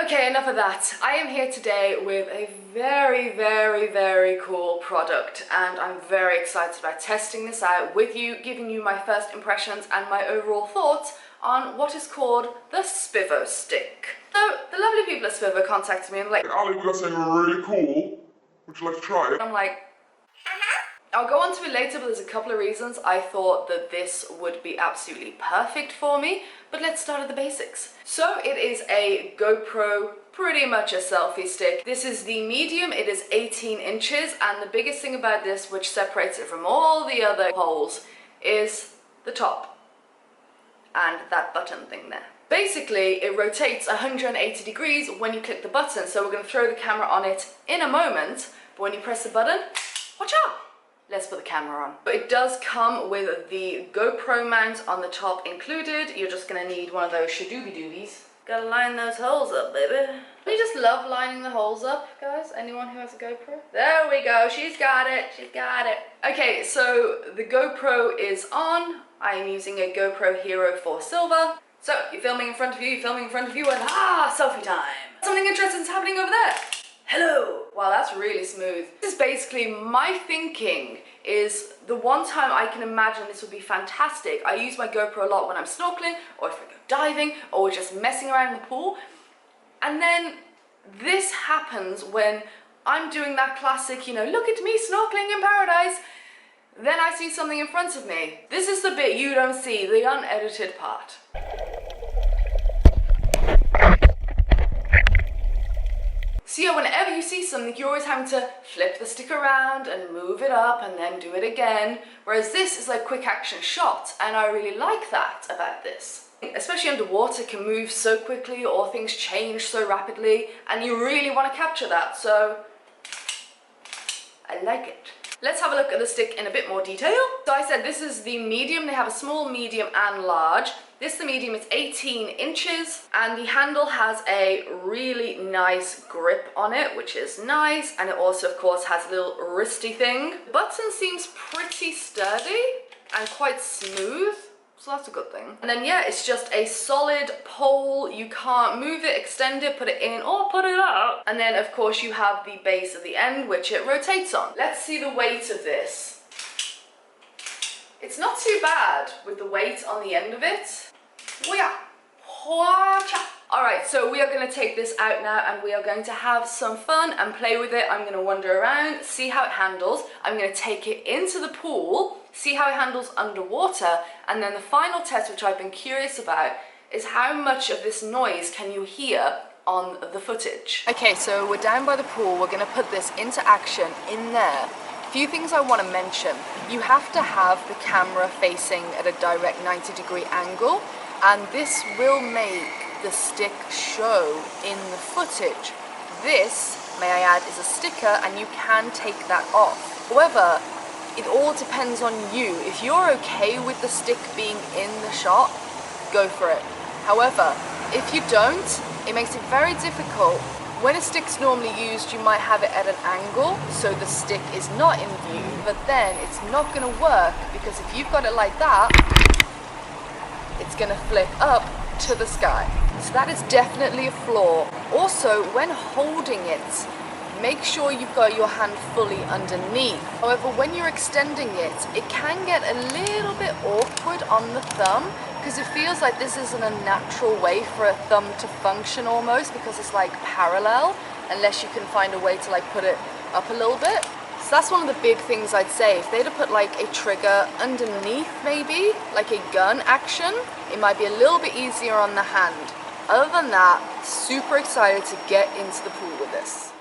Okay, enough of that. I am here today with a very cool product, and I'm very excited about testing this out with you, giving you my first impressions and my overall thoughts on what is called the Spivo stick. So the lovely people at Spivo contacted me and like, Ali, we got something really cool. Would you like to try it? I'm like, I'll go on to it later, but there's a couple of reasons I thought that this would be absolutely perfect for me. But let's start at the basics. So it is a GoPro, pretty much a selfie stick. This is the medium, it is 18 inches, and the biggest thing about this, which separates it from all the other holes, is the top and that button thing there. Basically, it rotates 180 degrees when you click the button, so we're going to throw the camera on it in a moment, but when you press the button, watch out! Let's put the camera on. But it does come with the GoPro mount on the top included. You're just gonna need one of those shadooby doobies. Gotta line those holes up, baby. You just love lining the holes up, guys. Anyone who has a GoPro? There we go, she's got it, she's got it. Okay, so the GoPro is on. I am using a GoPro Hero 4 Silver. So, you're filming in front of you, you're filming in front of you, and selfie time. Something interesting's happening over there. Hello! Wow, that's really smooth. This is basically my thinking is the one time I can imagine this would be fantastic. I use my GoPro a lot when I'm snorkeling, or if I go diving, or just messing around in the pool. And then this happens when I'm doing that classic, you know, look at me snorkeling in paradise. Then I see something in front of me. This is the bit you don't see, the unedited part. So yeah, whenever you see something, you're always having to flip the stick around and move it up and then do it again. Whereas this is like quick action shot, and I really like that about this. Especially underwater, it can move so quickly or things change so rapidly, and you really want to capture that, so I like it. Let's have a look at the stick in a bit more detail. So I said this is the medium. They have a small, medium and large. This, the medium, is 18 inches, and the handle has a really nice grip on it, which is nice, and it also, of course, has a little wristy thing. The button seems pretty sturdy and quite smooth, so that's a good thing. And then, yeah, it's just a solid pole. You can't move it, extend it, put it in, or put it out. And then, of course, you have the base at the end, which it rotates on. Let's see the weight of this. It's not too bad with the weight on the end of it. Alright, so we are going to take this out now and we are going to have some fun and play with it. I'm going to wander around, see how it handles. I'm going to take it into the pool, see how it handles underwater, and then the final test, which I've been curious about, is how much of this noise can you hear on the footage. Okay, so we're down by the pool. We're going to put this into action in there. Few things I want to mention. You have to have the camera facing at a direct 90-degree angle, and this will make the stick show in the footage. This, may I add, is a sticker, and you can take that off. However, it all depends on you. If you're okay with the stick being in the shot, go for it. However, if you don't, it makes it very difficult. When a stick's normally used, you might have it at an angle, so the stick is not in view, but then it's not going to work, because if you've got it like that, it's going to flick up to the sky. So that is definitely a flaw. Also, when holding it, make sure you've got your hand fully underneath. However, when you're extending it, it can get a little bit awkward on the thumb, because it feels like this isn't a natural way for a thumb to function almost, because it's like parallel, unless you can find a way to like put it up a little bit. So that's one of the big things I'd say. If they'd have put like a trigger underneath, maybe, like a gun action, it might be a little bit easier on the hand. Other than that, super excited to get into the pool with this.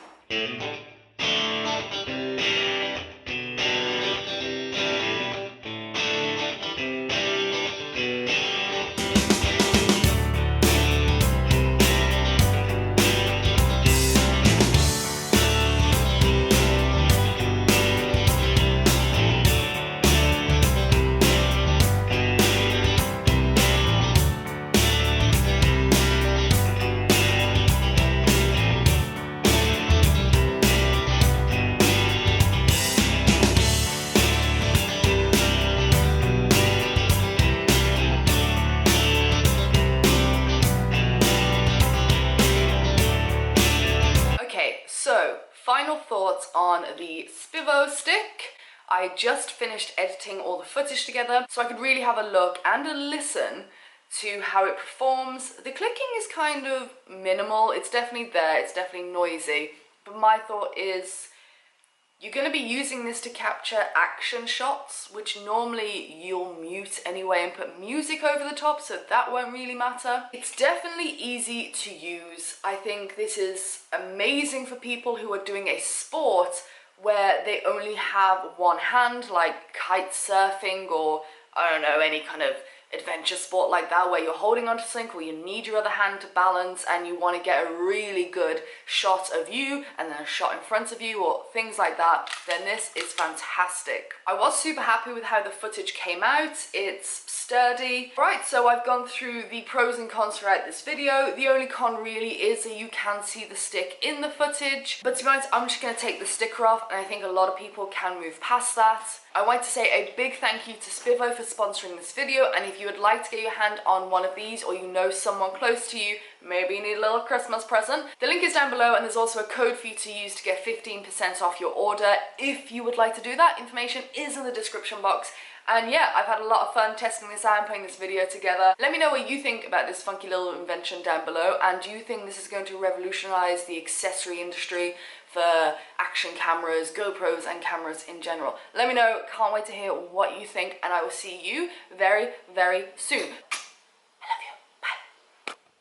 final thoughts on the Spivo stick. I just finished editing all the footage together so I could really have a look and a listen to how it performs. The clicking is kind of minimal, it's definitely there, it's definitely noisy, but my thought is you're going to be using this to capture action shots, which normally you'll mute anyway and put music over the top, so that won't really matter. It's definitely easy to use. I think this is amazing for people who are doing a sport where they only have one hand, like kite surfing or, I don't know, any kind of adventure sport like that where you're holding onto something or you need your other hand to balance and you want to get a really good shot of you and then a shot in front of you or things like that, then this is fantastic. I was super happy with how the footage came out. It's sturdy. Right, so I've gone through the pros and cons throughout this video. The only con really is that you can see the stick in the footage, but to be honest, I'm just going to take the sticker off and I think a lot of people can move past that. I want to say a big thank you to Spivo for sponsoring this video, and if you would like to get your hand on one of these or you know someone close to you, maybe you need a little Christmas present, the link is down below and there's also a code for you to use to get 15% off your order. If you would like to do that, information is in the description box. And yeah, I've had a lot of fun testing this out and putting this video together. Let me know what you think about this funky little invention down below, and do you think this is going to revolutionize the accessory industry for action cameras, GoPros and cameras in general? Let me know, can't wait to hear what you think, and I will see you very, very soon.